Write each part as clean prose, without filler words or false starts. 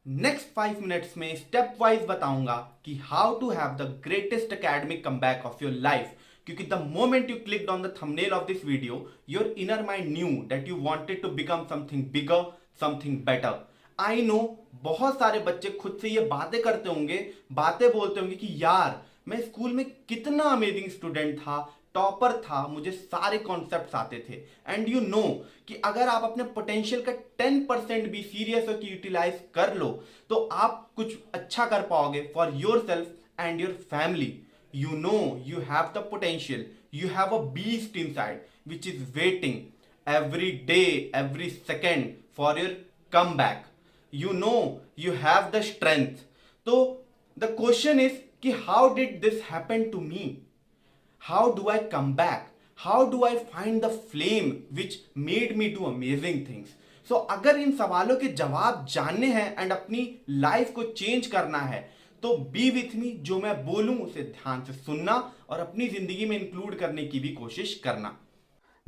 Next 5 minutes में step wise बताऊंगा कि how to have the greatest academic comeback of your life. क्योंकि the moment you clicked on the thumbnail of this video, your inner mind knew that you wanted to become something bigger, something better. I know बहुत सारे बच्चे खुद से ये बातें करते होंगे, बातें बोलते होंगे कि यार मैं स्कूल में कितना अमेजिंग स्टूडेंट था, टॉपर था, मुझे सारे कॉन्सेप्ट्स आते थे। एंड यू नो कि अगर आप अपने पोटेंशियल का 10% भी सीरियस होकर यूटिलाइज कर लो तो आप कुछ अच्छा कर पाओगे for your self and your family. You know you have the potential, you have a beast inside which is waiting every day, every second for your comeback. You know you have the strength. So the question is कि how did this happen to me? How do I come back? How do I find the flame which made me do amazing things? So अगर इन सवालों के जवाब जानने हैं and अपनी life को change करना है तो बी विथ मी, जो मैं बोलूं उसे ध्यान से सुनना और अपनी जिंदगी में इंक्लूड करने की भी कोशिश करना।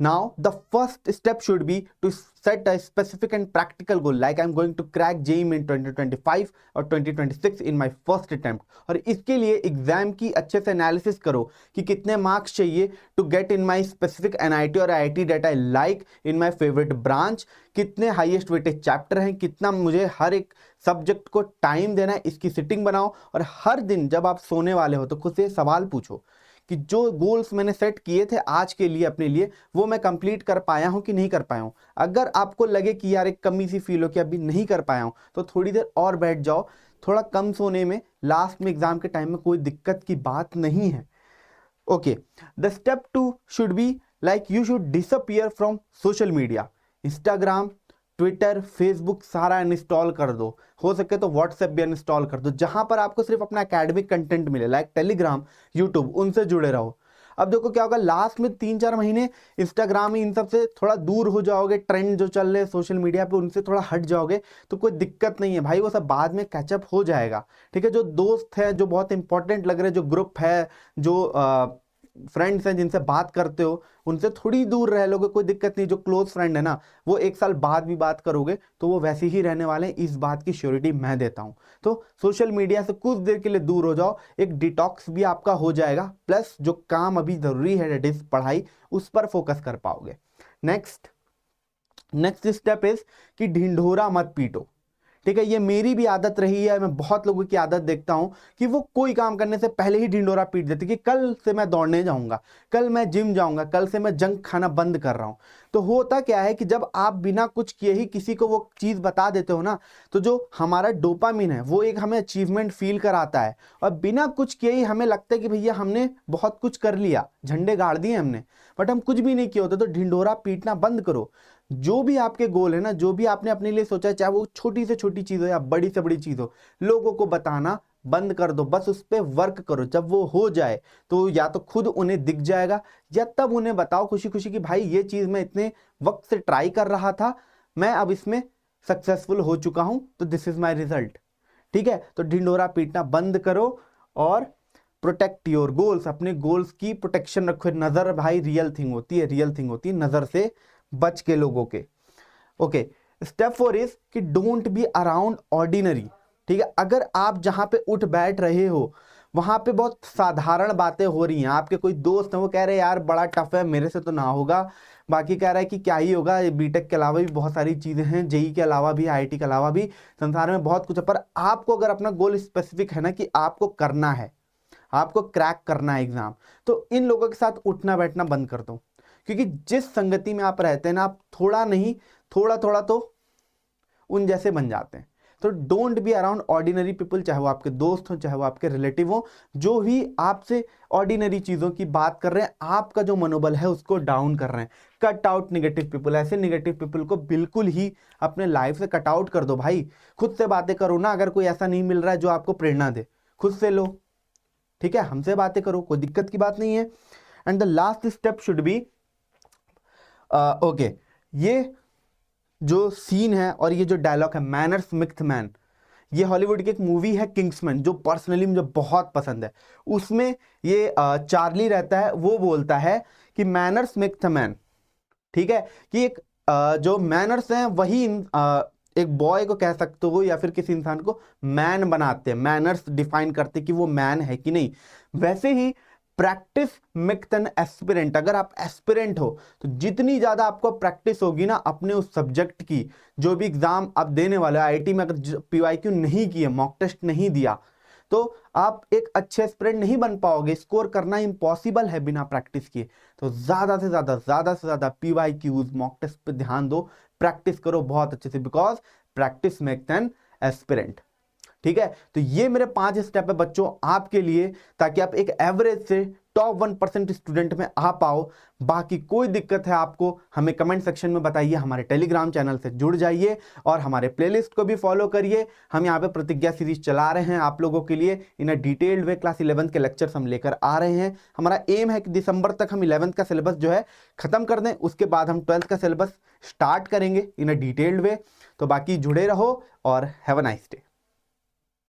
Now, the first step should be to set a specific and practical goal, like I'm going to crack JEE in 2025 और 2026 in my first attempt। और इसके लिए एग्जाम की अच्छे से एनालिसिस करो कि कितने मार्क्स चाहिए to get in my specific NIT और IIT that I like in my favourite branch, कितने हाईएस्ट वेटेज चैप्टर हैं, कितना मुझे हर एक सब्जेक्ट को टाइम देना है, इसकी सिटिंग बनाओ। और हर दिन जब आप सोने वाले हो तो खुद से सवाल पूछो कि जो गोल्स मैंने सेट किए थे आज के लिए अपने लिए, वो मैं कंप्लीट कर पाया हूं कि नहीं कर पाया हूं। अगर आपको लगे कि यार एक कमी सी फील हो कि अभी नहीं कर पाया हूं तो थोड़ी देर और बैठ जाओ। थोड़ा कम सोने में लास्ट में एग्जाम के टाइम में कोई दिक्कत की बात नहीं है। Okay, the step 2 should be like you should disappear from social media. Instagram, Twitter, Facebook सारा इंस्टॉल कर दो। हो सके तो व्हाट्सएप भी इंस्टॉल कर दो, जहां पर आपको सिर्फ अपना एकेडमिक कंटेंट मिले, लाइक टेलीग्राम, यूट्यूब, उनसे जुड़े रहो। अब देखो क्या होगा, लास्ट में 3-4 महीने इंस्टाग्राम ही इन सब से थोड़ा दूर हो जाओगे, ट्रेंड जो चल रहे हैं सोशल मीडिया पे उनसे थोड़ा हट जाओगे तो कोई दिक्कत नहीं है भाई, वो सब बाद में कैचअप हो जाएगा। ठीक है, जो दोस्त है जो बहुत इंपॉर्टेंट लग रहे हैं, जो ग्रुप है, जो फ्रेंड्स हैं जिनसे बात करते हो, उनसे थोड़ी दूर रह लोगे, कोई दिक्कत नहीं। जो क्लोज फ्रेंड है ना, वो 1 साल बाद भी बात करोगे तो वो वैसे ही रहने वाले हैं, इस बात की श्योरिटी मैं देता हूं। तो सोशल मीडिया से कुछ देर के लिए दूर हो जाओ, एक डिटॉक्स भी आपका हो जाएगा, प्लस जो काम अभी जरूरी है दैट इज पढ़ाई, उस पर फोकस कर पाओगे। नेक्स्ट स्टेप इज कि ढिंढोरा मत पीटो। ठीक है, ये मेरी भी आदत रही है, मैं बहुत लोगों की आदत देखता हूं कि वो कोई काम करने से पहले ही ढिंडोरा पीट देते कि कल से मैं दौड़ने जाऊंगा, कल मैं जिम जाऊंगा, कल से मैं जंक खाना बंद कर रहा हूं। तो होता क्या है कि जब आप बिना कुछ किए ही किसी को वो चीज बता देते हो ना, तो जो हमारा डोपामिन है वो एक हमें अचीवमेंट फील कराता है, और बिना कुछ किए ही हमें लगता है कि भैया हमने बहुत कुछ कर लिया, झंडे गाड़ दिए हमने, बट हम कुछ भी नहीं किए होते। तो ढिंडोरा पीटना बंद करो। जो भी आपके गोल है ना, जो भी आपने अपने लिए सोचा है, चाहे वो छोटी से छोटी चीज हो या बड़ी से बड़ी चीज हो, लोगों को बताना बंद कर दो, बस उस पर वर्क करो। जब वो हो जाए तो या तो खुद उन्हें दिख जाएगा, या तब उन्हें बताओ खुशी खुशी कि भाई ये चीज मैं इतने वक्त से ट्राई कर रहा था, मैं अब इसमें सक्सेसफुल हो चुका हूं, तो दिस इज माई रिजल्ट। ठीक है, तो ढिंडोरा पीटना बंद करो और प्रोटेक्ट योर गोल्स। अपने गोल्स की प्रोटेक्शन रखो। नजर भाई रियल थिंग होती है, रियल थिंग होती है, नजर से बच के लोगों के। ओके, स्टेप 4 इज कि डोंट बी अराउंड ऑर्डिनरी। ठीक है, अगर आप जहां पे उठ बैठ रहे हो वहां पे बहुत साधारण बातें हो रही हैं, आपके कोई दोस्त हैं वो कह रहे हैं यार बड़ा टफ है, मेरे से तो ना होगा, बाकी कह रहा है कि क्या ही होगा, बीटेक के अलावा भी बहुत सारी चीजें हैं, जेई के अलावा भी, आईआईटी के अलावा भी संसार में बहुत कुछ है। पर आपको अगर अपना गोल स्पेसिफिक है ना कि आपको करना है, आपको क्रैक करना है एग्जाम, तो इन लोगों के साथ उठना बैठना बंद कर दो। क्योंकि जिस संगति में आप रहते हैं ना, आप थोड़ा नहीं थोड़ा थोड़ा तो उन जैसे बन जाते हैं। तो don't be around ordinary people, चाहे वो आपके दोस्त हो, चाहे वो आपके रिलेटिव हो, जो भी आपसे ऑर्डिनरी चीजों की बात कर रहे हैं, आपका जो मनोबल है उसको डाउन कर रहे हैं। Cut out negative people. ऐसे निगेटिव पीपल को बिल्कुल ही अपने लाइफ से कट आउट कर दो भाई। खुद से बातें करो ना, अगर कोई ऐसा नहीं मिल रहा है जो आपको प्रेरणा दे, खुद से लो। ठीक है, हमसे बातें करो, कोई दिक्कत की बात नहीं है। And the last step should be okay, ये जो सीन है और ये जो डायलॉग है, मैनर्स मिक्थ मैन, ये हॉलीवुड की एक मूवी है किंग्समैन, जो पर्सनली मुझे बहुत पसंद है। उसमें ये चार्ली रहता है, वो बोलता है कि मैनर्स मिक्थ मैन। ठीक है, कि एक जो मैनर्स हैं वही एक बॉय को कह सकते हो या फिर किसी इंसान को मैन बनाते हैं, मैनर्स डिफाइन करते कि वो मैन है कि नहीं। वैसे ही प्रैक्टिस मेक्स एन एस्पिरेंट। अगर आप एस्पिरेंट हो तो जितनी ज्यादा आपको प्रैक्टिस होगी ना अपने उस सब्जेक्ट की, जो भी एग्जाम आप देने वाले हो, आईआईटी में अगर पीवाईक्यू नहीं किए, मॉक टेस्ट नहीं दिया, तो आप एक अच्छे एस्पिरेंट नहीं बन पाओगे। स्कोर करना इम्पॉसिबल है बिना प्रैक्टिस किए। तो ज्यादा से ज्यादा पीवाईक्यूज, मॉक टेस्ट पे ध्यान दो, प्रैक्टिस करो बहुत अच्छे से, because practice makes an aspirant. ठीक है, तो ये मेरे 5 स्टेप है बच्चों आपके लिए, ताकि आप एक एवरेज से टॉप 1% स्टूडेंट में आ पाओ। बाकी कोई दिक्कत है आपको, हमें कमेंट सेक्शन में बताइए, हमारे टेलीग्राम चैनल से जुड़ जाइए और हमारे प्लेलिस्ट को भी फॉलो करिए। हम यहाँ पे प्रतिज्ञा सीरीज चला रहे हैं आप लोगों के लिए इन a detailed way. Class 11th के लेक्चर्स हम लेकर आ रहे हैं। हमारा एम है कि दिसंबर तक हम 11th का सिलेबस जो है खत्म कर दें, उसके बाद हम 12th का सिलेबस स्टार्ट करेंगे इन अ डिटेल्ड वे। तो बाकी जुड़े रहो और हैव अ नाइस डे।